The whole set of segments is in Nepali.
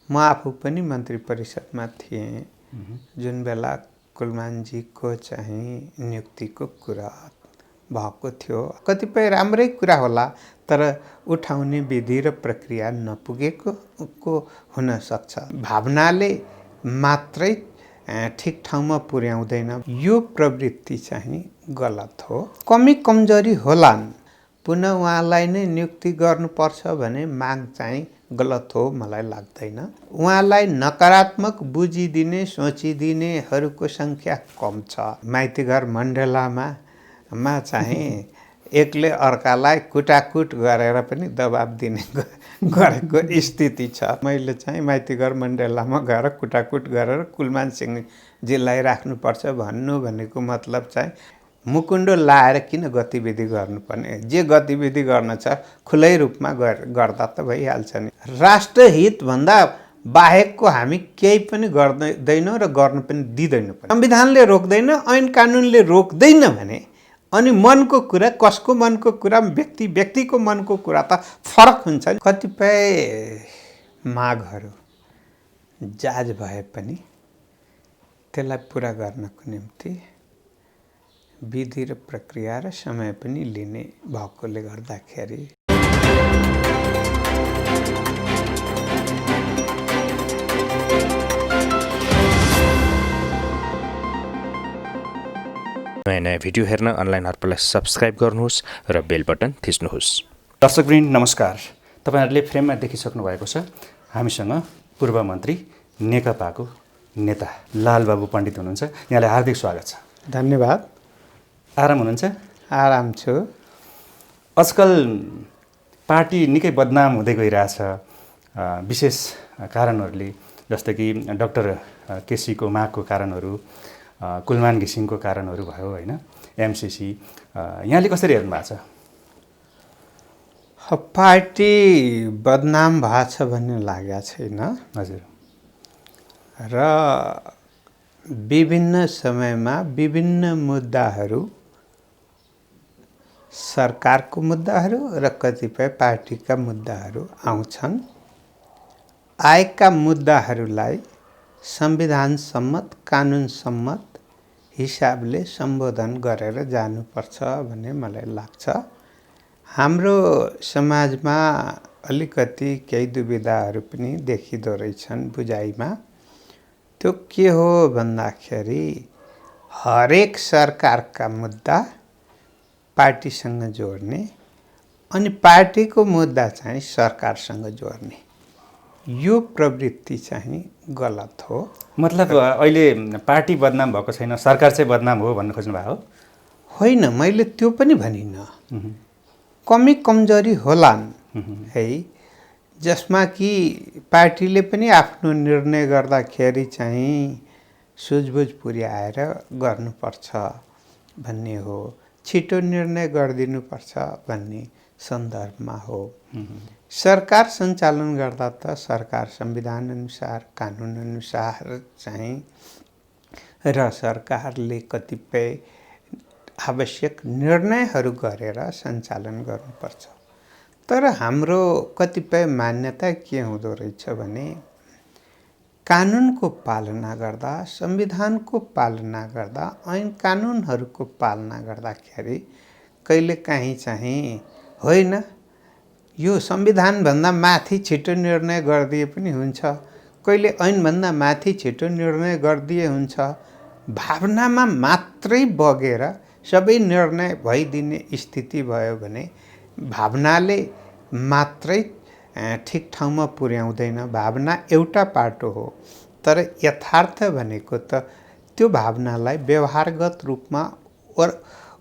म आफू पनि मन्त्री परिषदमा थिएँ जुन बेला कुलमानजीको चाहिँ नियुक्तिको कुरा भएको थियो। कतिपय राम्रै कुरा होला तर उठाउने विधि र प्रक्रिया नपुगेको हुन सक्छ। भावनाले मात्रै ठिक ठाउँमा पुर्याउँदैन। यो प्रवृत्ति चाहिँ गलत हो। कमी कमजोरी होलान्, पुनः उहाँलाई नै नियुक्ति गर्नुपर्छ भने माग चाहिँ गलत हो मलाई लाग्दैन। उहाँलाई नकारात्मक बुझिदिने सोचिदिनेहरूको संख्या कम छ। माइतीघर मण्डलामा चाहिँ एकले अर्कालाई कुटाकुट गरेर पनि दबाब दिने गरेको स्थिति छ। मैले चाहिँ माइतीघर मण्डलामा गएर कुटाकुट गरेर कुलमान सिंहजीलाई राख्नुपर्छ भन्नु भनेको मतलब चाहिँ मुकुण्डो लाएर किन गतिविधि गर्नुपर्ने? जे गतिविधि गर्न छ खुलै रूपमा गर्दा त भइहाल्छ नि। राष्ट्रहितभन्दा बाहेकको हामी केही पनि गर्दैनौँ र गर्न पनि दिँदैनौँ पनि। संविधानले रोक्दैन, ऐन कानुनले रोक्दैन भने अनि मनको कुरा, कसको मनको कुरा, व्यक्तिको मनको कुरा त फरक हुन्छ। कतिपय मागहरू जायज भए पनि त्यसलाई पुरा गर्नको निम्ति विधि र प्रक्रिया र समय पनि लिने भएकोले गर्दाखेरि नयाँ नयाँ भिडियो हेर्न अनलाइन हर्पललाई सब्स्क्राइब गर्नुहोस् र बेल बटन थिच्नुहोस्। दर्शकवृन्द नमस्कार। तपाईहरुले फ्रेममा देखिसक्नु भएको छ हामीसँग पूर्व मन्त्री नेकपाको नेता लालबाबु पण्डित हुनुहुन्छ। यहाँलाई हार्दिक स्वागत छ। धन्यवाद। आराम हुनुहुन्छ? आराम छु। आजकल पार्टी निकै बदनाम हुँदै गइरहेछ विशेष कारणहरूले, जस्तै कि डाक्टर केसीको मागको कारणहरू, कुलमान घिसिङको कारणहरू भयो होइन, एमसीसी। यहाँले कसरी हेर्नु भएको छ? पार्टी बदनाम भएको छ भन्ने लागेको छैन। हजुर। र विभिन्न समयमा विभिन्न मुद्दाहरू, सरकारको मुद्दाहरू र कतिपय पार्टीका मुद्दाहरू आउँछन्। आएका मुद्दाहरूलाई संविधान सम्मत, कानुन सम्मत हिसाबले सम्बोधन गरेर जानुपर्छ भन्ने मलाई लाग्छ। हाम्रो समाजमा अलिकति केही दुविधाहरू पनि देखिँदो रहेछन् बुझाइमा। त्यो के हो भन्दाखेरि हरेक सरकारका मुद्दा पार्टीसँग जोड्ने अनि पार्टीको मुद्दा चाहिँ सरकारसँग जोड्ने, यो प्रवृत्ति चाहिँ गलत हो। मतलब अहिले पार्टी बदनाम भएको छैन, सरकार चाहिँ बदनाम हो भन्न खोज्नु भएको हो? होइन, मैले त्यो पनि भनिनँ। कमी कमजोरी होलान् है, जसमा कि पार्टीले पनि आफ्नो निर्णय गर्दाखेरि चाहिँ सुझबुझ पुर्याएर गर्नुपर्छ भन्ने हो, छिटो निर्णय गरिदिनुपर्छ भन्ने सन्दर्भमा हो। सरकार सञ्चालन गर्दा त सरकार संविधान अनुसार, कानुन अनुसार चाहिँ र सरकारले कतिपय आवश्यक निर्णयहरू गरेर सञ्चालन गर्नुपर्छ। तर हाम्रो कतिपय मान्यता के हुँदो रहेछ भने कानुनको पालना गर्दा, संविधानको पालना गर्दा, ऐन कानुनहरूको पालना गर्दाखेरि कहिलेकाहीँ चाहिँ होइन यो संविधानभन्दा माथि छिटो निर्णय गरिदिए पनि हुन्छ, कहिले ऐनभन्दा माथि छिटो निर्णय गरिदिए हुन्छ, भावनामा मात्रै बगेर सबै निर्णय भइदिने स्थिति भयो भने भावनाले मात्रै ठिक ठाउँमा पुर्याउँदैन। भावना एउटा पाटो हो, तर यथार्थ भनेको त त्यो भावनालाई व्यवहारगत रूपमा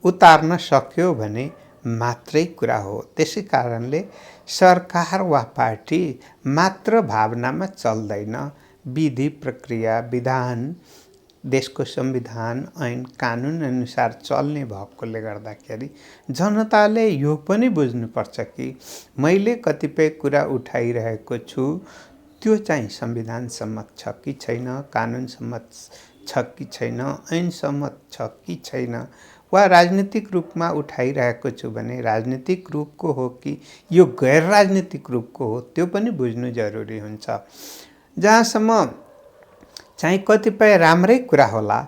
उतार्न सक्यो भने मात्रै कुरा हो। त्यसै कारणले सरकार वा पार्टी मात्र भावनामा चल्दैन। विधि प्रक्रिया, विधान, देशको संविधान, ऐन कानुन अनुसार चल्ने भएकोले गर्दाखेरि जनताले यो पनि बुझ्नुपर्छ कि मैले कतिपय कुरा उठाइरहेको छु त्यो चाहिँ संविधान सम्मत छ कि छैन, कानुन सम्मत छ कि छैन, ऐन सम्मत छ कि छैन, वा राजनीतिक रूपमा उठाइरहेको छु भने राजनीतिक रूपको हो कि यो गैर राजनीतिक रूपको हो, त्यो पनि बुझ्नु जरुरी हुन्छ। जहाँसम्म चाहिँ कतिपय राम्रै कुरा होला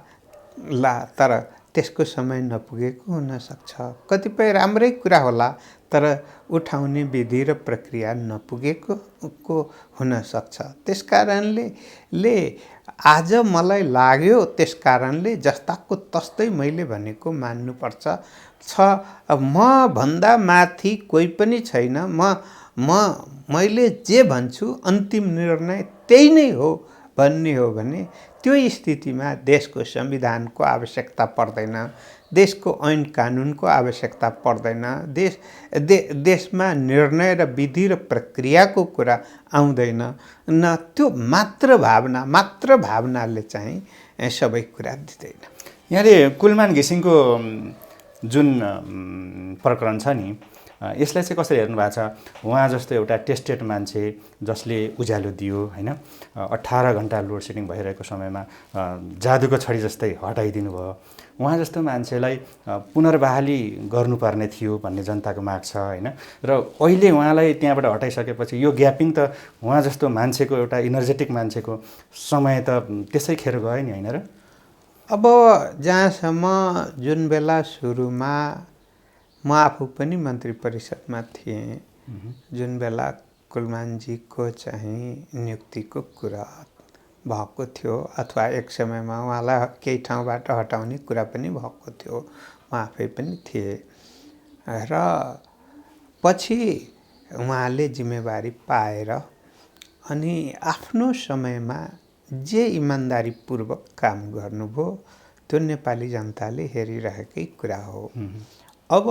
तर त्यसको समय नपुगेको हुनसक्छ। कतिपय राम्रै कुरा होला तर उठाउने विधि र प्रक्रिया नपुगेको हुनसक्छ। त्यस कारणले आज मलाई लाग्यो, त्यस कारणले जस्ताको तस्तै मैले भनेको मान्नुपर्छ म भन्दा माथि कोही पनि छैन। मैले जे भन्छु अन्तिम निर्णय त्यही नै हो भन्ने हो भने त्यो स्थितिमा देशको संविधानको आवश्यकता पर्दैन, देशको ऐन कानुनको आवश्यकता पर्दैन, देशमा निर्णय र विधि र प्रक्रियाको कुरा आउँदैन न। त्यो मात्र भावनाले चाहिँ सबै कुरा दिँदैन। यहाँले कुलमान घिसिङको जुन प्रकरण छ नि, यसलाई चाहिँ कसरी हेर्नु भएको छ? उहाँ जस्तो एउटा टेस्टेड मान्छे जसले उज्यालो दियो होइन, 18 घण्टा लोड सेडिङ भइरहेको समयमा जादुको छडी जस्तै हटाइदिनु भयो। उहाँ जस्तो मान्छेलाई पुनर्बहाली गर्नुपर्ने थियो भन्ने जनताको माग छ होइन। र अहिले उहाँलाई त्यहाँबाट हटाइसकेपछि यो ग्यापिङ त उहाँ जस्तो मान्छेको, एउटा इनर्जेटिक मान्छेको समय त त्यसै खेर गयो नि होइन र? अब जहाँसम्म जुन बेला सुरुमा म आफू पनि मन्त्री परिषदमा थिएँ, जुन बेला कुलमानजीको चाहिँ नियुक्तिको कुरा भएको थियो अथवा एक समयमा उहाँलाई केही ठाउँबाट हटाउने कुरा पनि भएको थियो, म आफै पनि थिएँ। र पछि उहाँले जिम्मेवारी पाएर अनि आफ्नो समयमा जे इमान्दारीपूर्वक काम गर्नुभयो त्यो नेपाली जनताले हेरिरहेकै कुरा हो। अब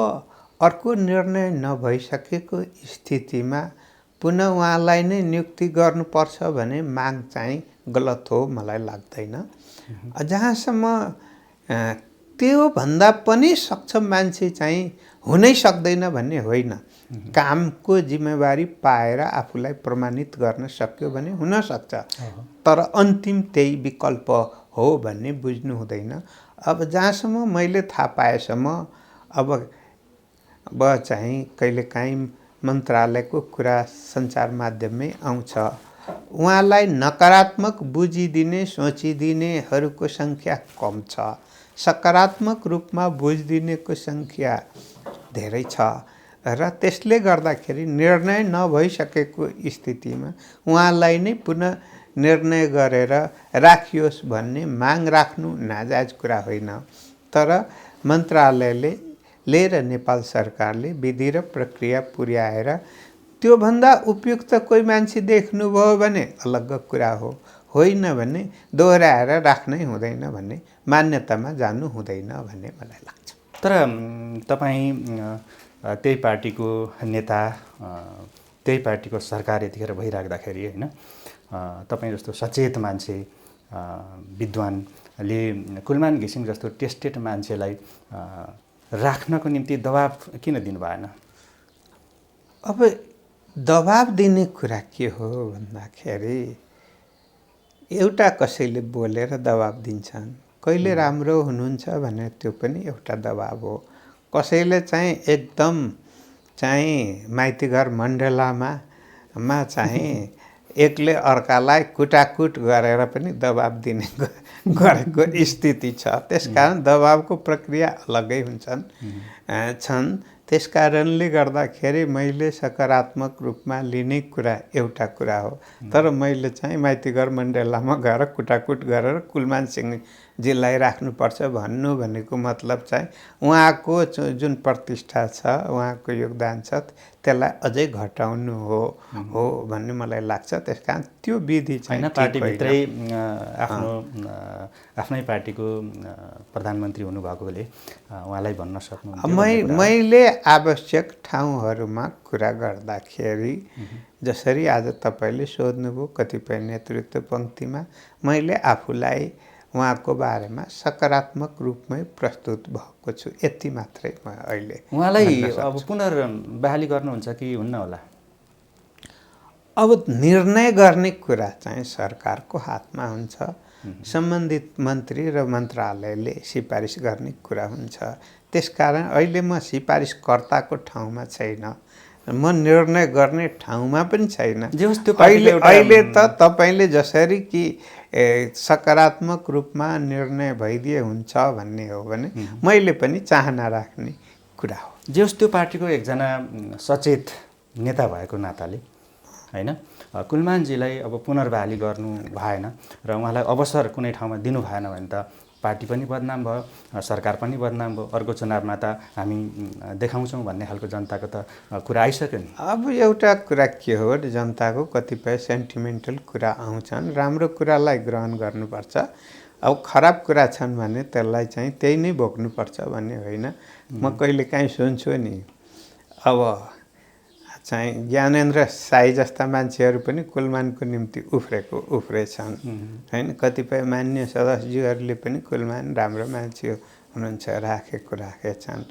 अर्को निर्णय नभइसकेको स्थितिमा पुनः उहाँलाई नै नियुक्ति गर्नुपर्छ भने माग चाहिँ गलत हो मलाई लाग्दैन। जहाँसम्म त्योभन्दा पनि सक्षम मान्छे चाहिँ हुनै सक्दैन भन्ने होइन। कामको जिम्मेवारी पाएर आफूलाई प्रमाणित गर्न सक्यो भने हुनसक्छ, तर अन्तिम त्यही विकल्प हो भन्ने बुझ्नु हुँदैन। अब जहाँसम्म मैले थाहा पाएसम्म अब चाहिँ कहिलेकाहीँ मन्त्रालयको कुरा सञ्चार माध्यममै आउँछ, उहाँलाई नकारात्मक बुझिदिने सोचिदिनेहरूको सङ्ख्या कम छ, सकारात्मक रूपमा बुझिदिनेको सङ्ख्या धेरै छ। र त्यसले गर्दाखेरि निर्णय नभइसकेको स्थितिमा उहाँलाई नै पुनः निर्णय गरेर राखियोस् भन्ने माग राख्नु नाजायज कुरा होइन। तर मन्त्रालयले र नेपाल सरकारले विधि र प्रक्रिया पुर्याएर त्योभन्दा उपयुक्त कोही मान्छे देख्नुभयो भने अलग कुरा हो, होइन भने दोहोऱ्याएर राख्नै हुँदैन भन्ने मान्यतामा जानु हुँदैन भन्ने मलाई लाग्छ। तर तपाईँ त्यही पार्टीको नेता, त्यही पार्टीको सरकार यतिखेर भइराख्दाखेरि होइन, तपाईँ जस्तो सचेत मान्छे, विद्वानले कुलमान घिसिङ जस्तो टेस्टेड मान्छेलाई राख्नको निम्ति दबाब किन दिनु भएन? अब दबाब दिने कुरा के हो भन्दाखेरि एउटा कसैले बोलेर दबाब दिन्छन्, कहिले राम्रो हुनुहुन्छ भने त्यो पनि एउटा दबाब हो। कसैले चाहिँ एकदम चाहिँ माइतीघर मण्डलामा चाहिँ एकले अर्कालाई कुटाकुट गरेर पनि दबाब दिने गरेको स्थिति छ। त्यसकारण दबाबको प्रक्रिया अलगै छन्। त्यसकारणले गर्दाखेरि मैले सकारात्मक रूपमा लिने कुरा एउटा कुरा हो, तर मैले चाहिँ माइतीघर मण्डलामा गएर कुटाकुट गरेर कुलमान सिंहजीलाई राख्नुपर्छ भन्नु भनेको मतलब चाहिँ उहाँको जुन प्रतिष्ठा छ, उहाँको योगदान छ, त्यसलाई अझै घटाउनु हो भन्ने मलाई लाग्छ। त्यसकारण त्यो विधि चाहिँ पार्टीभित्रै आफ्नै पार्टीको प्रधानमन्त्री हुनुभएकोले उहाँलाई भन्न सक्नु। मैले आवश्यक ठाउँहरूमा कुरा गर्दाखेरि जसरी आज तपाईँले सोध्नुभयो कतिपय नेतृत्व पङ्क्तिमा, मैले आफूलाई उहाँको बारेमा सकारात्मक रूपमै प्रस्तुत भएको छु, यति मात्रै म अहिले। उहाँलाई अब पुनर्बहाली गर्नुहुन्छ कि हुन्न होला? अब निर्णय गर्ने कुरा चाहिँ सरकारको हातमा हुन्छ, सम्बन्धित मन्त्री र मन्त्रालयले सिफारिस गर्ने कुरा हुन्छ। त्यसकारण अहिले म सिफारिसकर्ताको ठाउँमा छैन म निर्णय गर्ने ठाउँमा पनि छैन। जे होस् त्यो पार्टीको एउटा अहिले त तपाईँले जसरी कि सकारात्मक रूपमा निर्णय भइदिए हुन्छ भन्ने हो भने मैले पनि चाहना राख्ने कुरा हो। जे होस् त्यो पार्टीको एकजना सचेत नेता भएको नाताले होइन कुलमानजीलाई अब पुनर्बहाली गर्नु भएन र उहाँलाई अवसर कुनै ठाउँमा दिनु भएन भने त पार्टी पनि बदनाम भयो, सरकार पनि बदनाम भयो, अर्को चुनावमा त हामी देखाउँछौँ भन्ने खालको जनताको त कुरा आइसक्यो नि। अब एउटा कुरा के हो, जनताको कतिपय सेन्टिमेन्टल कुरा आउँछन्, राम्रो कुरालाई ग्रहण गर्नुपर्छ, अब खराब कुरा छन् भने त्यसलाई चाहिँ त्यही नै भोग्नुपर्छ भन्ने होइन। म कहिलेकाहीँ सुन्छु नि, अब चाहिँ ज्ञानेन्द्र साई जस्ता मान्छेहरू पनि कुलमानको निम्ति उफ्रेछन् होइन। कतिपय मान्य सदस्यहरूले पनि कुलमान राम्रो मान्छे हुनुहुन्छ राखेछन्।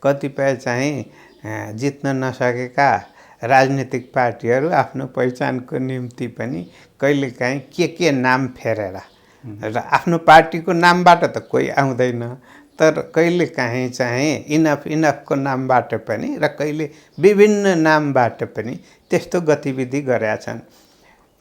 कतिपय चाहिँ जित्न नसकेका राजनीतिक पार्टीहरू आफ्नो पहिचानको निम्ति पनि कहिलेकाहीँ के नाम फेरेर र आफ्नो पार्टीको नामबाट त कोही आउँदैन, तर कहिलेकाहीँ चाहिँ इनफको नामबाट पनि र कहिले विभिन्न नामबाट पनि त्यस्तो गतिविधि गरेका छन्।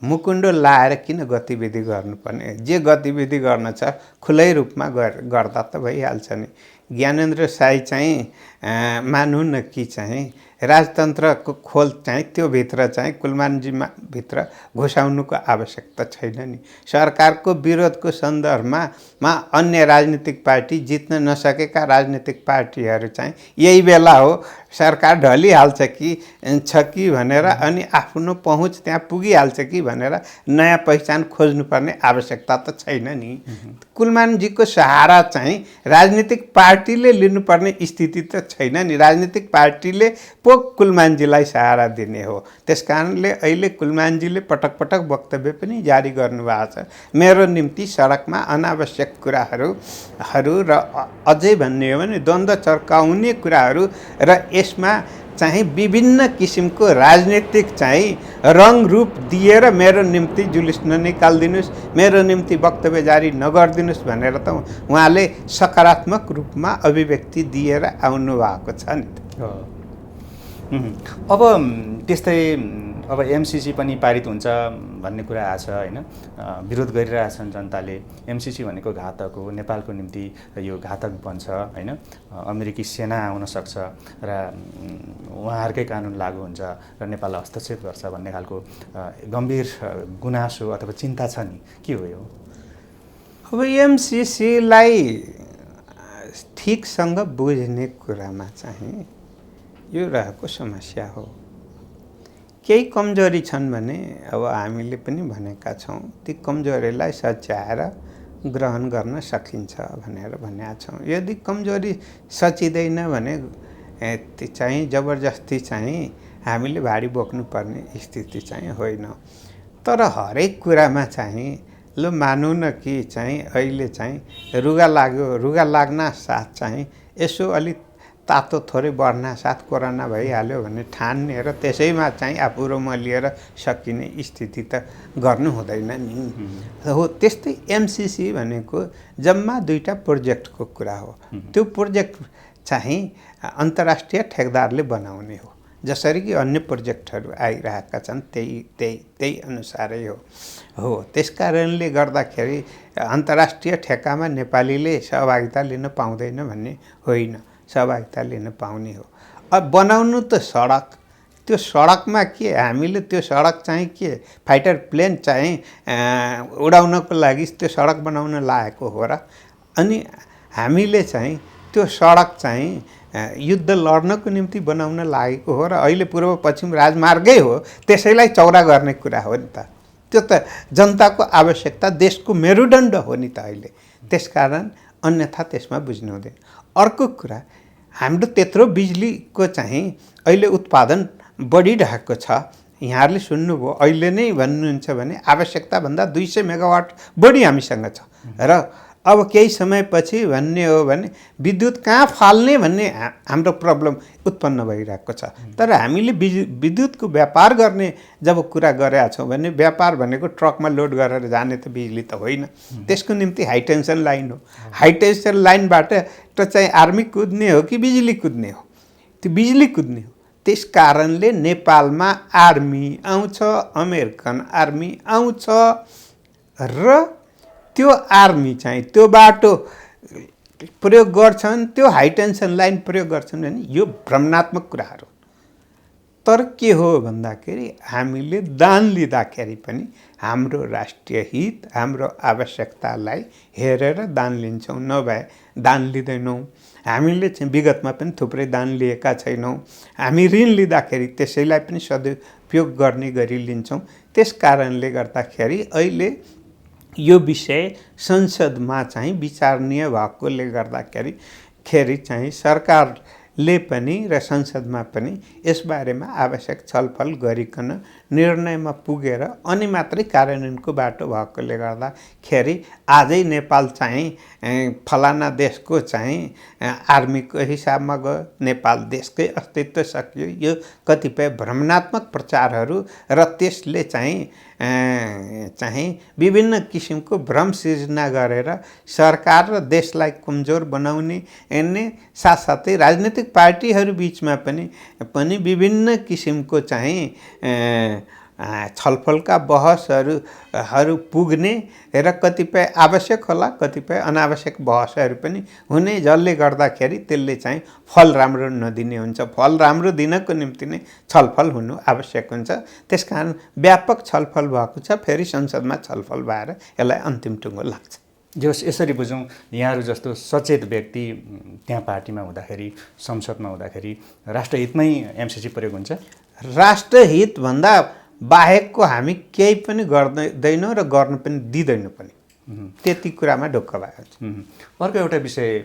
मुकुण्डो लाएर किन गतिविधि गर्नुपर्ने? जे गतिविधि गर्न छ खुलै रूपमा गर्दा त भइहाल्छ नि। ज्ञानेन्द्र साई चाहिँ मानौँ न कि चाहिँ राजतन्त्रको खोल चाहिँ त्यो भित्र चाहिँ कुलमानजीमा भित्र घुसाउनुको आवश्यकता छैन नि। सरकारको विरोधको सन्दर्भमा अन्य राजनीतिक पार्टी जित्न नसकेका राजनीतिक पार्टीहरू चाहिँ यही बेला हो सरकार ढलिहाल्छ कि भनेर अनि आफ्नो पहुँच त्यहाँ पुगिहाल्छ कि भनेर नयाँ पहिचान खोज्नुपर्ने आवश्यकता त छैन नि। कुलमानजीको सहारा चाहिँ राजनीतिक पार्टीले लिनुपर्ने स्थिति त छैन नि। राजनीतिक पार्टीले पो कुलमानजीलाई सहारा दिने हो। त्यसकारणले अहिले कुलमानजीले पटक पटक वक्तव्य पनि जारी गर्नुभएको छ, मेरो निम्ति सडकमा अनावश्यक कुराहरू र अझै भन्ने हो भने द्वन्द्व चर्काउने कुराहरू र यसमा चाहिँ विभिन्न किसिमको राजनीतिक चाहिँ रङ रूप दिएर मेरो निम्ति जुलुस ननिकालिदिनुहोस्, मेरो निम्ति वक्तव्य जारी नगरिदिनुहोस् भनेर त उहाँले सकारात्मक रूपमा अभिव्यक्ति दिएर आउनु भएको छ नि। अब त्यस्तै अब एमसिसी पनि पारित हुन्छ भन्ने कुरा आछ होइन। विरोध गरिरहेछन् जनताले। एमसिसी भनेको घातक हो, नेपालको निम्ति यो घातक बन्छ होइन। अमेरिकी सेना आउन सक्छ र उहाँहरूकै कानुन लागू हुन्छ र नेपाललाई हस्तक्षेप गर्छ भन्ने खालको गम्भीर गुनासो अथवा चिन्ता छ नि, के हो यो? अब एमसिसीलाई ठिकसँग बुझ्ने कुरामा चाहिँ यो रहेको समस्या हो। केही कमजोरी छन् भने अब हामीले पनि भनेका छौँ, ती कमजोरीलाई सच्याएर ग्रहण गर्न सकिन्छ भनेर भनेका छौँ। यदि कमजोरी सचिँदैन भने चाहिँ जबरजस्ती चाहिँ हामीले भारी बोक्नुपर्ने स्थिति चाहिँ होइन। तर हरेक कुरामा चाहिँ ल मानौँ न कि चाहिँ अहिले चाहिँ रुगा लाग्न साथ चाहिँ यसो अलिक तातो थोरै बढ्न साथ कोरोना भइहाल्यो भने ठान्ने र त्यसैमा चाहिँ आफू लिएर सकिने स्थिति त गर्नु हुँदैन नि। हो त्यस्तै एमसिसी भनेको जम्मा 2टा प्रोजेक्टको कुरा हो। त्यो प्रोजेक्ट चाहिँ अन्तर्राष्ट्रिय ठेकदारले बनाउने हो, जसरी कि अन्य प्रोजेक्टहरू आइरहेका छन् त्यही अनुसारै हो। त्यसकारणले गर्दाखेरि अन्तर्राष्ट्रिय ठेकामा नेपालीले सहभागिता लिन पाउँदैन भन्ने होइन, सहभागिता लिन पाउने हो। अब बनाउनु त सडक, त्यो सडकमा के हामीले त्यो सडक चाहिँ के फाइटर प्लेन चाहिँ उडाउनको लागि त्यो सडक बनाउन लागेको हो र? अनि हामीले चाहिँ त्यो सडक चाहिँ युद्ध लड्नको निम्ति बनाउन लागेको हो र अहिले पूर्व पश्चिम राजमार्गै हो, त्यसैलाई चौडा गर्ने कुरा हो नि त। त्यो त जनताको आवश्यकता, देशको मेरुदण्ड हो नि त अहिले। त्यसकारण अन्यथा त्यसमा बुझ्नु हुँदैन। अर्को कुरा, हाम्रो त्यत्रो बिजुलीको चाहिँ अहिले उत्पादन बढिरहेको छ। यहाँहरूले सुन्नुभयो, अहिले नै भन्नुहुन्छ भने आवश्यकताभन्दा 200 मेगावाट बढी हामीसँग छ र अब केही समयपछि भन्ने हो भने विद्युत कहाँ फाल्ने भन्ने हाम्रो प्रब्लम उत्पन्न भइरहेको छ। तर हामीले विद्युतको व्यापार गर्ने जब कुरा गरेका छौँ भने व्यापार भनेको ट्रकमा लोड गरेर जाने त बिजुली त होइन, त्यसको निम्ति हाइटेन्सन लाइन हो। हाइटेन्सन लाइनबाट त चाहिँ आर्मी कुद्ने हो कि बिजुली कुद्ने हो? त्यो बिजुली कुद्ने हो। त्यस कारणले नेपालमा आर्मी आउँछ, अमेरिकन आर्मी आउँछ र त्यो आर्मी चाहिँ त्यो बाटो प्रयोग गर्छन्, त्यो हाई टेन्सन लाइन प्रयोग गर्छन् भने यो भ्रमणात्मक कुराहरू। तर के हो भन्दाखेरि हामीले दान लिँदाखेरि पनि हाम्रो राष्ट्रिय हित, हाम्रो आवश्यकतालाई हेरेर दान लिन्छौँ, नभए दान लिँदैनौँ। हामीले चाहिँ विगतमा पनि थुप्रै दान लिएका छैनौँ। हामी ऋण लिँदाखेरि त्यसैलाई पनि सदुपयोग गर्ने गरी लिन्छौँ। त्यस कारणले गर्दाखेरि अहिले यो विषय संसदमा चाहिँ विचारणीय भएकोले गर्दाखेरि चाहिँ सरकारले पनि र संसदमा पनि यसबारेमा आवश्यक छलफल गरिकन निर्णयमा पुगेर अनि मात्रै कार्यान्वयनको बाटो भएकोले गर्दाखेरि आजै नेपाल चाहिँ फलाना देशको चाहिँ आर्मीको हिसाबमा गयो, नेपाल देशकै अस्तित्व सकियो। यो कतिपय भ्रमणात्मक प्रचारहरू र त्यसले चाहिँ विभिन्न किसिमको भ्रम सिर्जना गरेर सरकार र देशलाई कमजोर बनाउने साथसाथै राजनीतिक पार्टीहरू बिचमा पनि विभिन्न किसिमको चाहिँ छलफलका बहसहरू पुग्ने र कतिपय आवश्यक होला, कतिपय अनावश्यक बहसहरू पनि हुने, जसले गर्दाखेरि त्यसले चाहिँ फल राम्रो नदिने हुन्छ। फल राम्रो दिनको निम्ति नै छलफल हुनु आवश्यक हुन्छ। त्यसकारण व्यापक छलफल भएको छ, फेरि संसदमा छलफल भएर यसलाई अन्तिम टुङ्गो लाग्छ। जस यसरी बुझौँ, यहाँहरू जस्तो सचेत व्यक्ति त्यहाँ पार्टीमा हुँदाखेरि, संसदमा हुँदाखेरि राष्ट्रहितमै एमसिसी प्रयोग हुन्छ। राष्ट्रहितभन्दा बाहेकको हामी केही पनि गर्दैनौँ र गर्न पनि दिँदैनौँ पनि। त्यति कुरामा ढुक्क भएको छ। अर्को एउटा विषय,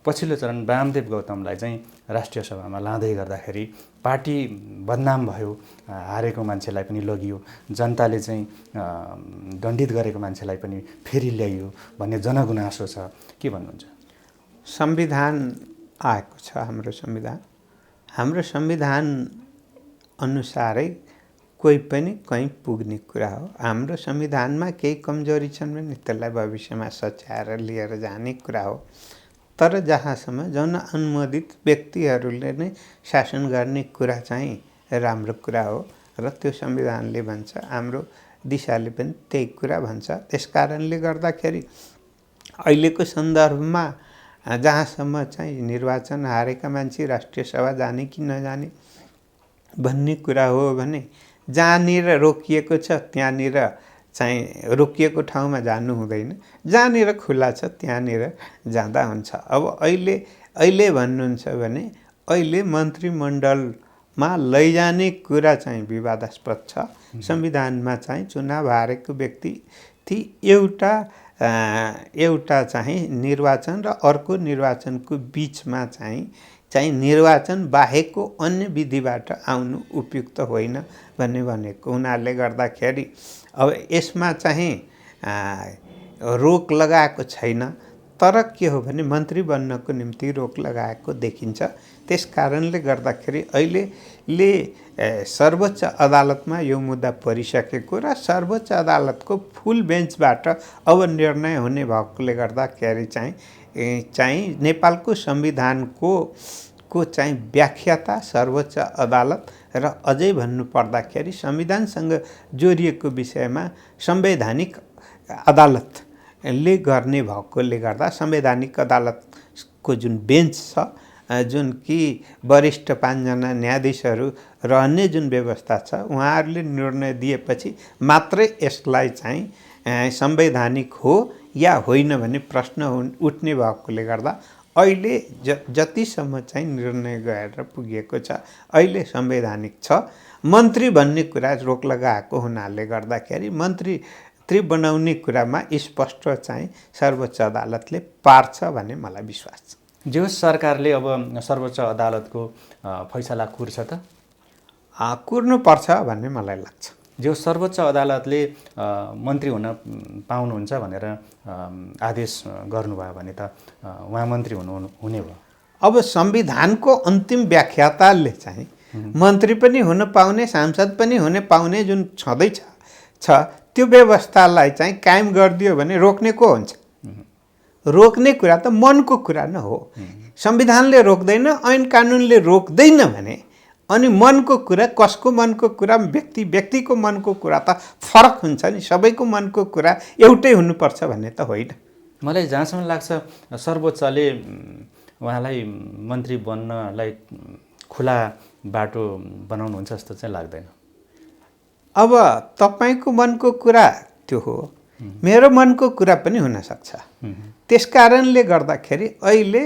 पछिल्लो चरण वामदेव गौतमलाई चाहिँ राष्ट्रिय सभामा लाँदै गर्दाखेरि पार्टी बदनाम भयो, हारेको मान्छेलाई पनि लगियो, जनताले चाहिँ दण्डित गरेको मान्छेलाई पनि फेरि ल्याइयो भन्ने जनगुनासो छ। के भन्नुहुन्छ? संविधान आएको छ हाम्रो संविधान अनुसारै कोही पनि कहीँ पुग्ने कुरा हो। हाम्रो संविधानमा केही कमजोरी छन् भने त्यसलाई भविष्यमा सच्याएर लिएर जाने कुरा हो। तर जहाँसम्म जनअनुमोदित व्यक्तिहरूले नै शासन गर्ने कुरा चाहिँ राम्रो कुरा हो र त्यो संविधानले भन्छ, हाम्रो दिशाले पनि त्यही कुरा भन्छ। त्यस कारणले गर्दाखेरि अहिलेको सन्दर्भमा जहाँसम्म चाहिँ निर्वाचन हारेका मान्छे राष्ट्रिय सभा जाने कि नजाने भन्ने कुरा हो भने जहाँनिर रोकिएको छ त्यहाँनिर चाहिँ रोकिएको ठाउँमा जानु हुँदैन, जहाँनिर खुला छ त्यहाँनिर जाँदा हुन्छ। अब अहिले भन्नुहुन्छ भने अहिले मन्त्रीमण्डलमा लैजाने कुरा चाहिँ विवादास्पद छ। संविधानमा चाहिँ चुनाव हारेको व्यक्ति एउटा चाहिँ निर्वाचन र अर्को निर्वाचनको बिचमा चाहिँ निर्वाचन बाहेकको अन्य विधिबाट आउनु उपयुक्त होइन भनेको हुनाले गर्दाखेरि अब यसमा चाहिँ रोक लगाएको छैन। तर के हो भने मन्त्री बन्नको निम्ति रोक लगाएको देखिन्छ। त्यस कारणले गर्दाखेरि अहिलेले सर्वोच्च अदालतमा यो मुद्दा परिसकेको र सर्वोच्च अदालतको फुल बेन्चबाट अब निर्णय हुने भएकोले गर्दाखेरि चाहिँ नेपालको संविधानको चाहिँ व्याख्याता सर्वोच्च अदालत र अझै भन्नु पर्दाखेरि संविधानसँग जोडिएको विषयमा संवैधानिक अदालतले गर्ने भएकोले गर्दा संवैधानिक अदालतको जुन बेन्च छ, जुन कि वरिष्ठ 5 जना न्यायाधीशहरू रहने जुन व्यवस्था छ, उहाँहरूले निर्णय दिएपछि मात्रै यसलाई चाहिँ संवैधानिक हो या होइन भन्ने प्रश्न उठ्ने भएकोले गर्दा अहिले जतिसम्म चाहिँ निर्णय गएर पुगेको छ अहिले संवैधानिक छ। मन्त्री भन्ने कुरा रोक लगाएको हुनाले गर्दाखेरि मन्त्री बनाउने कुरामा स्पष्ट चाहिँ सर्वोच्च अदालतले पार्छ भन्ने मलाई विश्वास छ। जो सरकारले अब सर्वोच्च अदालतको फैसला कुर्छ त? कुर्नुपर्छ भन्ने मलाई लाग्छ। जो सर्वोच्च अदालतले मन्त्री हुन पाउनुहुन्छ भनेर आदेश गर्नुभयो भने त उहाँ मन्त्री हुने भयो। अब संविधानको अन्तिम व्याख्याताले चाहिँ मन्त्री पनि हुन पाउने, सांसद पनि हुन पाउने जुन छँदैछ त्यो व्यवस्थालाई चाहिँ कायम गरिदियो भने रोक्ने को हुन्छ? रोक्ने कुरा त मनको कुरा न हो। संविधानले रोक्दैन, ऐन कानुनले रोक्दैन भने अनि मनको कुरा, कसको मनको कुरा, व्यक्तिको मनको कुरा त फरक हुन्छ नि। सबैको मनको कुरा एउटै हुनुपर्छ भन्ने त होइन। मलाई जहाँसम्म लाग्छ सर्वोच्चले उहाँलाई मन्त्री बन्नलाई खुला बाटो बनाउनुहुन्छ जस्तो चाहिँ लाग्दैन। अब तपाईँको मनको कुरा त्यो हो, मेरो मनको कुरा पनि हुनसक्छ। त्यस कारणले गर्दाखेरि अहिले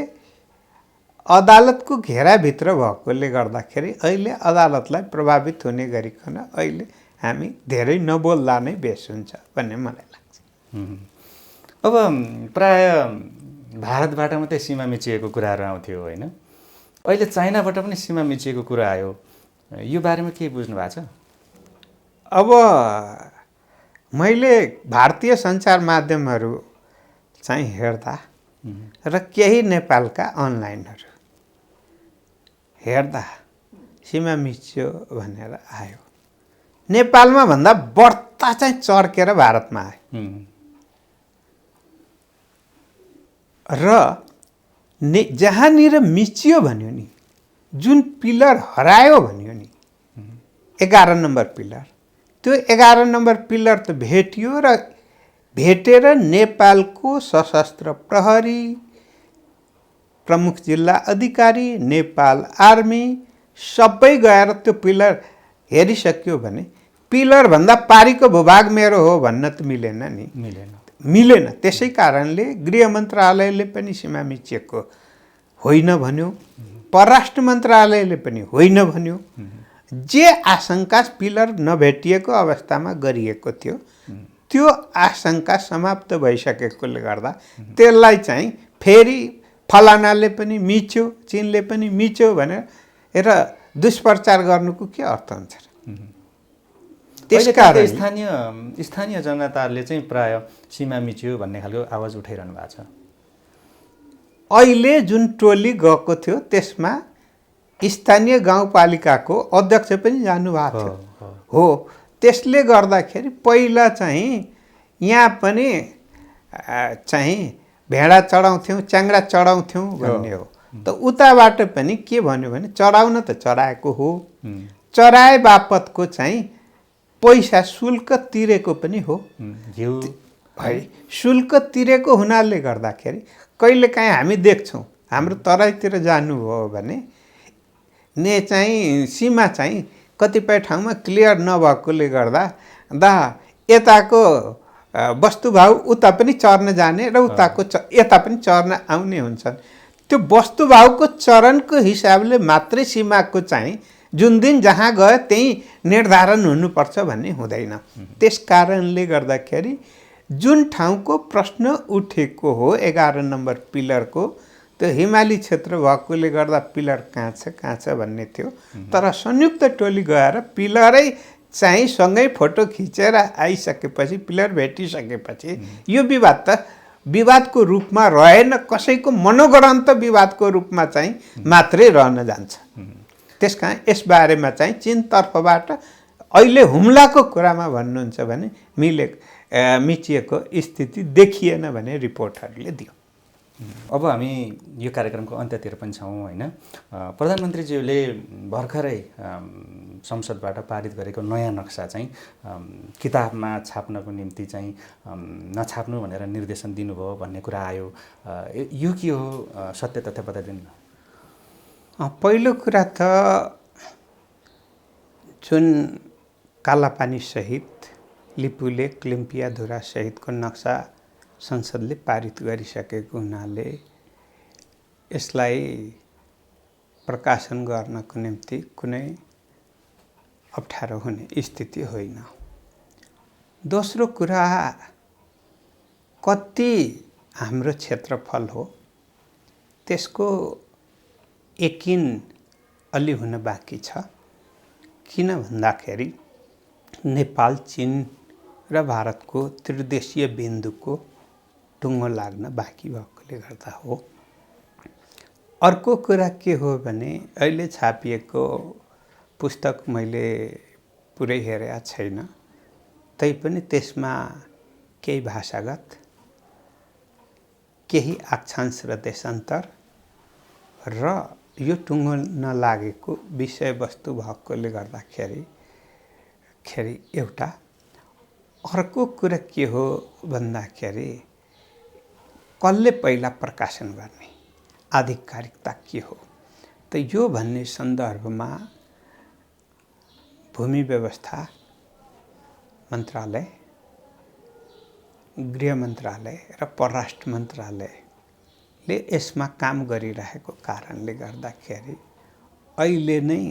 अदालतको घेराभित्र भएकोले गर्दाखेरि अहिले अदालतलाई प्रभावित हुने गरिकन अहिले हामी धेरै नबोल्दा नै बेस हुन्छ भन्ने मलाई लाग्छ। अब प्राय भारतबाट मात्रै सीमा मिचिएको कुराहरू आउँथ्यो होइन, अहिले चाइनाबाट पनि सीमा मिचिएको कुरा आयो। यो बारेमा के बुझ्नु भएको छ? अब मैले भारतीय सञ्चार माध्यमहरू चाहिँ हेर्दा र केही नेपालका अनलाइनहरू हेर्दा सीमा मिच्यो भनेर आयो। नेपालमा भन्दा बढ्ता चाहिँ चर्केर भारतमा आयो र जहाँनिर मिचियो भन्यो नि, जुन पिलर हरायो भन्यो नि, 11 नम्बर पिलर, त्यो 11 नम्बर पिलर त भेटियो र भेटेर नेपालको सशस्त्र प्रहरी, प्रमुख जिल्ला अधिकारी, नेपाल आर्मी सबै गएर त्यो पिलर हेरिसक्यो भने पिलर भन्दा पारीको भूभाग मेरो हो भन्न त मिलेन नि, मिलेन। त्यसै कारणले गृह मन्त्रालयले पनि सीमा मिचिएको होइन भन्यो, परराष्ट्र मन्त्रालयले पनि होइन भन्यो। जे आशंका पिलर नभेटिएको अवस्थामा गरिएको थियो त्यो आशंका समाप्त भइसकेकोले गर्दा त्यसलाई चाहिँ फेरि फलानाले पनि मिच्यो, चीनले पनि मिच्यो भनेर दुष्प्रचार गर्नुको के अर्थ हुन्छ? त्यसकारण स्थानीय जनताले चाहिँ प्राय सीमा मिच्यो भन्ने खालको आवाज उठाइरहनु भएको छ। अहिले जुन टोली गएको थियो त्यसमा स्थानीय गाउँपालिकाको अध्यक्ष पनि जानुभएको थियो हो। त्यसले गर्दाखेरि पहिला चाहिँ यहाँ पनि चाहिँ भेडा चढाउँथ्यौँ, च्याङ्ग्रा चढाउँथ्यौँ भन्ने हो। त उताबाट पनि के भन्यो भने चढाउन त चढाएको हो, चढाए बापतको चाहिँ पैसा शुल्क तिरेको पनि हो है। शुल्क तिरेको हुनाले गर्दाखेरि कहिलेकाहीँ हामी देख्छौँ, हाम्रो तराईतिर जानुभयो भने चाहिँ सीमा चाहिँ कतिपय ठाउँमा क्लियर नभएकोले गर्दा यताको वस्तुभाउ उता पनि चर्न जाने र उताको यता पनि चर्न आउने हुन्छन्। त्यो वस्तुभाउको चरणको हिसाबले मात्रै सीमाको चाहिँ जुन दिन जहाँ गयो त्यही निर्धारण हुनुपर्छ भन्ने हुँदैन। त्यस कारणले गर्दाखेरि जुन ठाउँको प्रश्न उठेको हो 11 नम्बर पिलरको, त्यो हिमाली क्षेत्र भएकोले गर्दा पिलर कहाँ छ भन्ने थियो। तर संयुक्त टोली गएर पिलरै चाहिँ सँगै फोटो खिचेर आइसकेपछि, पिलर भेटिसकेपछि यो विवाद त विवादको रूपमा रहेन, कसैको मनोगढन्त विवादको रूपमा चाहिँ मात्रै रहन जान्छ। त्यसकारण यसबारेमा चाहिँ चीन तर्फबाट अहिले हुम्लाको कुरामा भन्नुहुन्छ भने मिचिएको स्थिति देखिएन भने रिपोर्टहरूले दियो। अब हामी यो कार्यक्रमको अन्त्यतिर पनि छौँ होइन। प्रधानमन्त्रीज्यूले भर्खरै संसदबाट पारित गरेको नयाँ नक्सा चाहिँ किताबमा छाप्नको निम्ति चाहिँ नछाप्नु भनेर निर्देशन दिनुभयो भन्ने कुरा आयो। यो के हो, सत्य तथ्य बताइदिनु न। पहिलो कुरा त जुन कालापानी सहित लिपुलेक, लिम्पियाधुरा सहितको नक्सा संसदले पारित गरिसकेको हुनाले यसलाई प्रकाशन गर्नको निम्ति कुनै अप्ठ्यारो हुने स्थिति होइन। दोस्रो कुरा, कति हाम्रो क्षेत्रफल हो त्यसको यकिन अलि हुन बाँकी छ। किन भन्दाखेरि नेपाल, चीन र भारतको त्रिदेशीय बिन्दुको टुङ्गो लाग्न बाँकी भएकोले गर्दा हो। अर्को कुरा के हो भने अहिले छापिएको पुस्तक मैले पुरै हेरेको छैन, तैपनि त्यसमा केही भाषागत, केही अक्षांश र देशान्तर र यो टुङ्गो नलागेको विषयवस्तु भएकोले गर्दाखेरि एउटा अर्को कुरा के हो भन्दाखेरि कसले पहिला प्रकाशन गर्ने आधिकारिकता के हो त यो भन्ने सन्दर्भमा भूमि व्यवस्था मन्त्रालय, गृह मन्त्रालय र परराष्ट्र मन्त्रालयले यसमा काम गरिरहेको कारणले गर्दाखेरि अहिले नै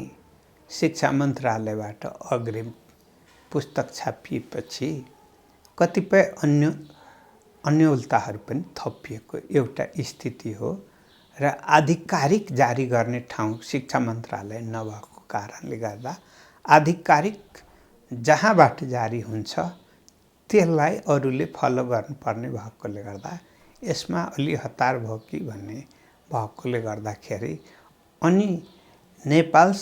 शिक्षा मन्त्रालयबाट अग्रिम पुस्तक छापिएपछि कतिपय अन्यलताहरू पनि थपिएको एउटा स्थिति हो र आधिकारिक जारी गर्ने ठाउँ शिक्षा मन्त्रालय नभएको कारणले गर्दा आधिकारिक जहाँबाट जारी हुन्छ त्यसलाई अरूले फलो गर्नुपर्ने भएकोले गर्दा यसमा अलि हतार भयो कि भन्ने भएकोले गर्दाखेरि अनि नेपाल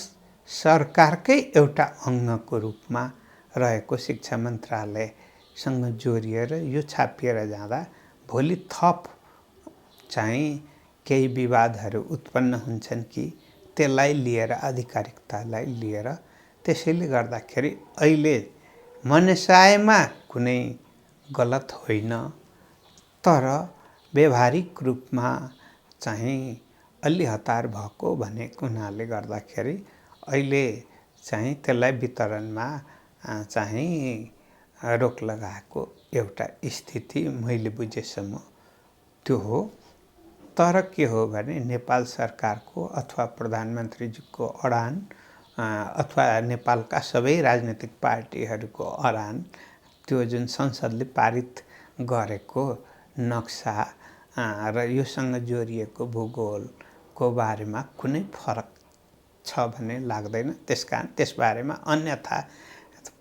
सरकारकै एउटा अङ्गको रूपमा रहेको शिक्षा मन्त्रालयसँग जोडिएर यो छापिएर जाँदा भोलि थप चाहिँ केही विवादहरू उत्पन्न हुन्छन् कि त्यसलाई लिएर आधिकारिकतालाई लिएर त्यसैले गर्दाखेरि अहिले मनसायमा कुनै गलत होइन तर व्यवहारिक रूपमा चाहिँ अलि हतार भएको भनेको हुनाले गर्दाखेरि अहिले चाहिँ त्यसलाई वितरणमा चाहिँ रोक लगाएको एउटा स्थिति मैले बुझेसम्म त्यो हो। तर के हो भने नेपाल सरकारको अथवा प्रधानमन्त्रीजीको अडान अथवा नेपालका सबै राजनीतिक पार्टीहरूको अडान त्यो जुन संसदले पारित गरेको नक्सा र योसँग जोडिएको भूगोलको बारेमा कुनै फरक छ भन्ने लाग्दैन। त्यसकारण त्यसबारेमा अन्यथा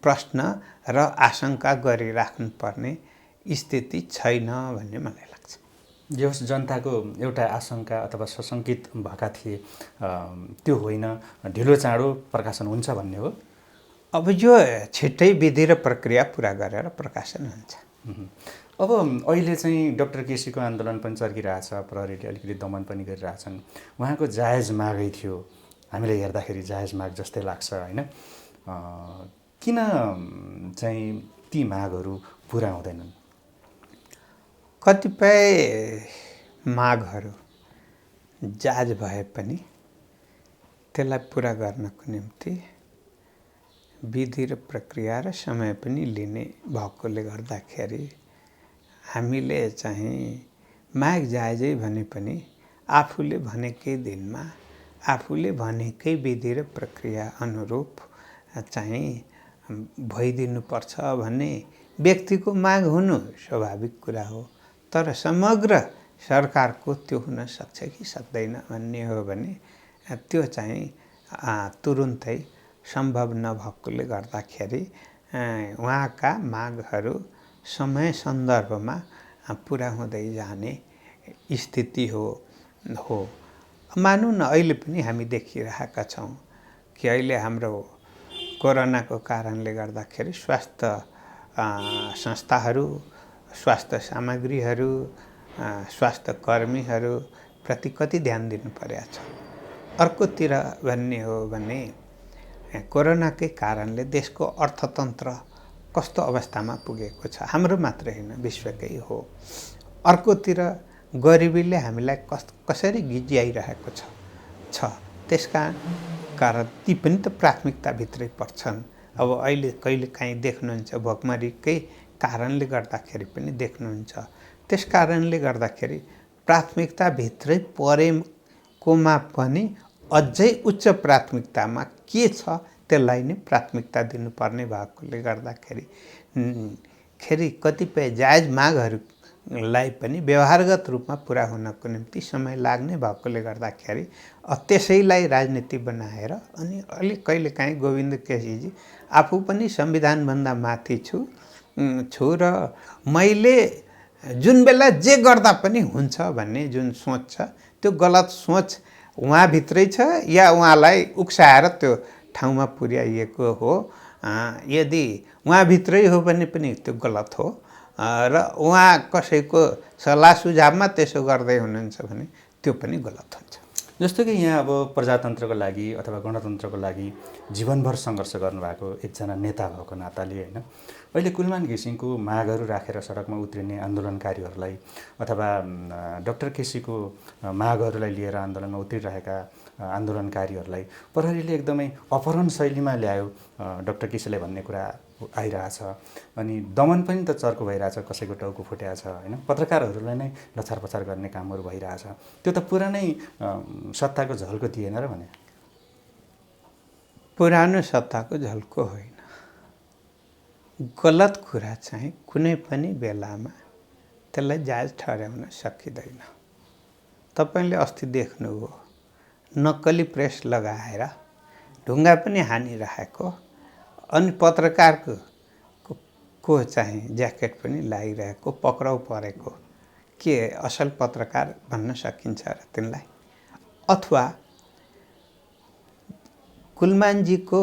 प्रश्न र आशंका गरिराख्नुपर्ने स्थिति छैन भन्ने मलाई लाग्छ। जे होस् जनताको एउटा आशंका अथवा सशङ्कित भएका थिए त्यो होइन, ढिलो चाँडो प्रकाशन हुन्छ भन्ने हो। अब यो छिट्टै विधि र प्रक्रिया पुरा गरेर प्रकाशन हुन्छ। अब अहिले चाहिँ डाक्टर केसीको आन्दोलन पनि चर्किरहेछ, प्रहरीले अलिकति दमन पनि गरिरहेछन्। उहाँको जायज मागै थियो, हामीले हेर्दाखेरि जायज माग जस्तै लाग्छ होइन। किन चाहिँ ती मागहरू पुरा हुँदैनन्? कतिपय मागहरू जायज भए पनि त्यसलाई पुरा गर्नको निम्ति विधि र प्रक्रिया र समय पनि लिने भएकोले गर्दाखेरि हामीले चाहिँ माग जायजै भने पनि आफूले भनेकै दिनमा आफूले भनेकै विधि र प्रक्रिया अनुरूप चाहिँ भइदिनुपर्छ भन्ने व्यक्तिको माग हुनु स्वाभाविक कुरा हो। तर समग्र सरकारको त्यो हुन सक्छ कि सक्दैन भन्ने हो भने त्यो चाहिँ तुरुन्तै सम्भव नभएकोले गर्दाखेरि उहाँका मागहरू समय सन्दर्भमा पुरा हुँदै जाने स्थिति हो। मानौँ न अहिले पनि हामी देखिरहेका छौँ कि अहिले हाम्रो कोरोनाको कारणले गर्दाखेरि स्वास्थ्य संस्थाहरू, स्वास्थ्य सामग्रीहरू, स्वास्थ्य कर्मीहरू प्रति कति ध्यान दिनु परेको छ। अर्कोतिर भन्ने हो भने कोरोनाकै कारणले देशको अर्थतन्त्र कस्तो अवस्थामा पुगेको छ, हाम्रो मात्रै होइन विश्वकै हो। अर्कोतिर गरिबीले हामीलाई कसरी गिज्याइरहेको छ। त्यसका कारण ती पनि त प्राथमिकताभित्रै पर्छन्। अब अहिले कहिलेकाहीँ देख्नुहुन्छ भोकमरीकै कारणले गर्दाखेरि पनि देख्नुहुन्छ। त्यस कारणले गर्दाखेरि प्राथमिकताभित्रै परेकोमा पनि अझै उच्च प्राथमिकतामा के छ त्यसलाई नै प्राथमिकता दिनुपर्ने भएकोले गर्दाखेरि कतिपय जायज मागहरूलाई पनि व्यवहारगत रूपमा पुरा हुनको निम्ति समय लाग्ने भएकोले गर्दाखेरि त्यसैलाई राजनीति बनाएर अनि अलिक कहिलेकाहीँ गोविन्द केसीजी आफू पनि संविधानभन्दा माथि छु र मैले जुन बेला जे गर्दा पनि हुन्छ भन्ने जुन सोच छ त्यो गलत सोच उहाँभित्रै छ या उहाँलाई उक्साएर त्यो ठाउँमा पुर्याइएको हो। यदि उहाँभित्रै हो भने पनि त्यो गलत हो र उहाँ कसैको सल्लाह सुझावमा त्यसो गर्दै हुनुहुन्छ भने त्यो पनि गलत हुन्छ। जस्तो कि यहाँ अब प्रजातन्त्रको लागि अथवा गणतन्त्रको लागि जीवनभर सङ्घर्ष गर्नुभएको एकजना नेता भएको नाताले होइन, अहिले कुलमान घिसिङको मागहरू राखेर सडकमा उत्रिने आन्दोलनकारीहरूलाई अथवा डाक्टर केसीको मागहरूलाई लिएर आन्दोलनमा उत्रिरहेका आन्दोलनकारीहरूलाई प्रहरीले एकदमै अपहरण शैलीमा ल्यायो डाक्टर केसीलाई भन्ने कुरा आइरहेछ। अनि दमन पनि त चर्को भइरहेछ, कसैको टाउको फुटेको छ होइन, पत्रकारहरूलाई नै लछार पछार गर्ने कामहरू भइरहेछ। त्यो त पुरानै सत्ताको झल्को थिएन र भने? पुरानो सत्ताको झल्को होइन। गलत कुरा चाहिँ कुनै पनि बेलामा त्यसलाई जायज ठहर्याउन सकिँदैन। तपाईँले अस्ति देख्नुभयो नक्कली प्रेस लगाएर ढुङ्गा पनि हानिरहेको, अनि पत्रकारको चाहिँ ज्याकेट पनि लगाइरहेको पक्राउ परेको, के असल पत्रकार भन्न सकिन्छ र तिनलाई? अथवा कुलमानजीको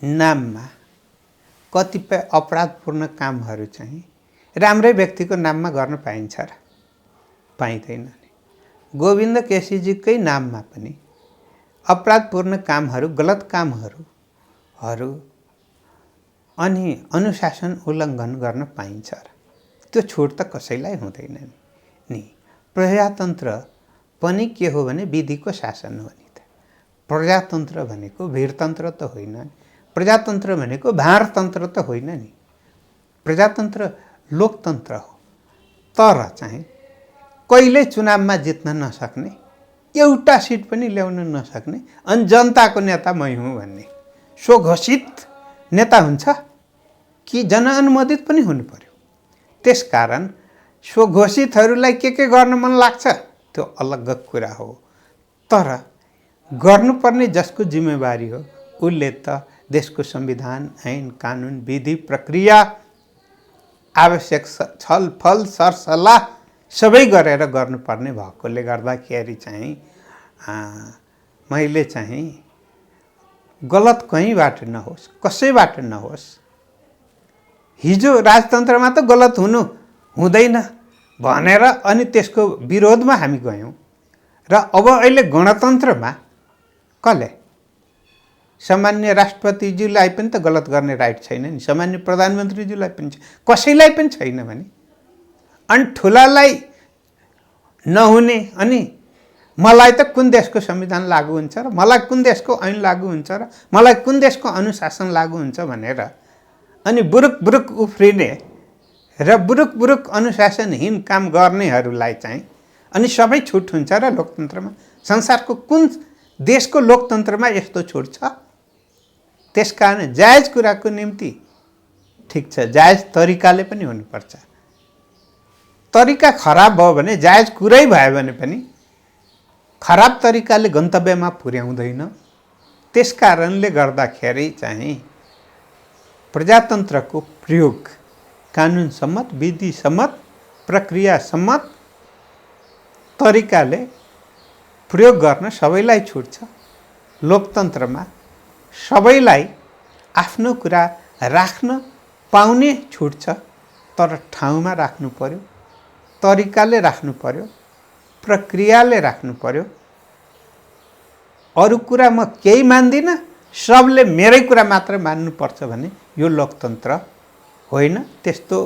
नाममा कतिपय अपराधपूर्ण कामहरू चाहिँ राम्रै व्यक्तिको नाममा गर्न पाइन्छ र? पाइँदैन नि। गोविन्द केसीजीकै नाममा पनि अपराधपूर्ण कामहरू, गलत कामहरू अनि अनुशासन उल्लङ्घन गर्न पाइन्छ र? त्यो छुट त कसैलाई हुँदैन नि। प्रजातन्त्र पनि के हो भने विधिको शासन हो नि त। प्रजातन्त्र भनेको भिडतन्त्र त होइन नि। प्रजातन्त्र भनेको भारतन्त्र त होइन नि। प्रजातन्त्र लोकतन्त्र हो। तर चाहिँ कहिल्यै चुनावमा जित्न नसक्ने, एउटा सिट पनि ल्याउन नसक्ने, अनि जनताको नेता मै हुँ भन्ने स्वघोषित नेता हुन्छ कि जनअनुमोदित पनि हुनु पर्यो। त्यसकारण स्वघोषितहरूलाई के गर्न मन लाग्छ त्यो अलग कुरा हो। तर गर्नुपर्ने जसको जिम्मेवारी हो उसले त देशको संविधान, ऐन, कानुन, विधि, प्रक्रिया, आवश्यक छलफल, सरसल्लाह सबै गरेर गर्नुपर्ने भएकोले गर्दाखेरि चाहिँ मैले चाहिँ गलत कहीँबाट नहोस्, कसैबाट नहोस्। हिजो राजतन्त्रमा त गलत हुँदैन भनेर अनि त्यसको विरोधमा हामी गयौँ र अब अहिले गणतन्त्रमा कसले? सामान्य राष्ट्रपतिज्यूलाई पनि त गलत गर्ने राइट छैन नि, सामान्य प्रधानमन्त्रीज्यूलाई पनि कसैलाई पनि छैन भने, अनि ठुलालाई नहुने, अनि मलाई त कुन देशको संविधान लागू हुन्छ र, मलाई कुन देशको ऐन लागू हुन्छ र, मलाई कुन देशको अनुशासन लागू हुन्छ भनेर अनि बुरुक बुरुक उफ्रिने र बुरुक बुरुक अनुशासनहीन काम गर्नेहरूलाई चाहिँ अनि सबै छुट हुन्छ र लोकतन्त्रमा? संसारको कुन देशको लोकतन्त्रमा यस्तो छुट छ? त्यसकारण जायज कुराको निम्ति ठिक छ, जायज तरिकाले पनि हुनुपर्छ। तरिका खराब भयो भने, जायज कुरै भयो भने पनि खराब तरिकाले गन्तव्यमा पुर्याउँदैन। त्यसकारणले गर्दाखेरि चाहिँ प्रजातन्त्रको प्रयोग कानुन सम्मत, विधि सम्मत, प्रक्रिया सम्मत तरिकाले प्रयोग गर्न सबैलाई छुट छ। लोकतन्त्रमा सबैलाई आफ्नो कुरा राख्न पाउने छुट छ, तर ठाउँमा राख्नु पर्यो, तरिकाले राख्नु पर्यो, प्रक्रियाले राख्नु पर्यो। अरू कुरा म केही मान्दिनँ, सबले मेरै कुरा मात्र मान्नुपर्छ भने यो लोकतन्त्र होइन। त्यस्तो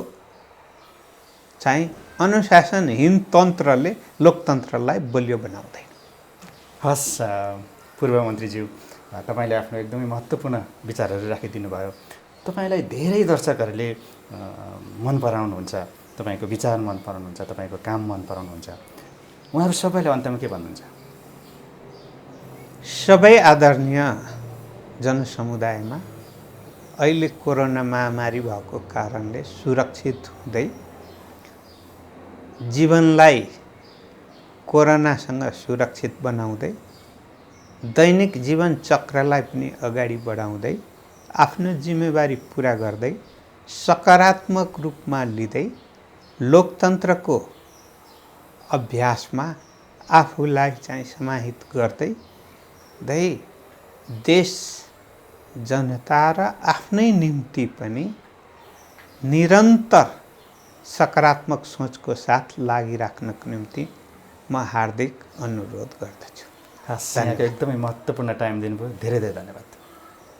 चाहिँ अनुशासनहीन तन्त्रले लोकतन्त्रलाई बलियो बनाउँदैन। हस् पूर्व मन्त्रीज्यू, तपाईँले आफ्नो एकदमै महत्त्वपूर्ण विचारहरू राखिदिनु भयो। तपाईँलाई धेरै दर्शकहरूले मन पराउनुहुन्छ, तपाईँको विचार मन पराउनुहुन्छ, तपाईँको काम मन पराउनुहुन्छ। उहाँहरू सबैले अन्त्यमा के भन्नुहुन्छ? सबै आदरणीय जनसमुदायमा अहिले कोरोना महामारी भएको कारणले सुरक्षित हुँदै जीवनलाई कोरोनासँग सुरक्षित बनाउँदै दैनिक जीवन चक्रलाई पनि अगाडि बढाउँदै आफ्नो जिम्मेवारी पुरा गर्दै सकारात्मक रूपमा लिँदै लोकतन्त्रको अभ्यासमा आफूलाई चाहिँ समाहित गर्दै देश जनता र आफ्नै निम्ति पनि निरन्तर सकारात्मक सोचको साथ लागिराख्नको निम्ति म हार्दिक अनुरोध गर्दछु। हस् यहाँको एकदमै महत्त्वपूर्ण टाइम दिनुभयो धेरै धेरै धन्यवाद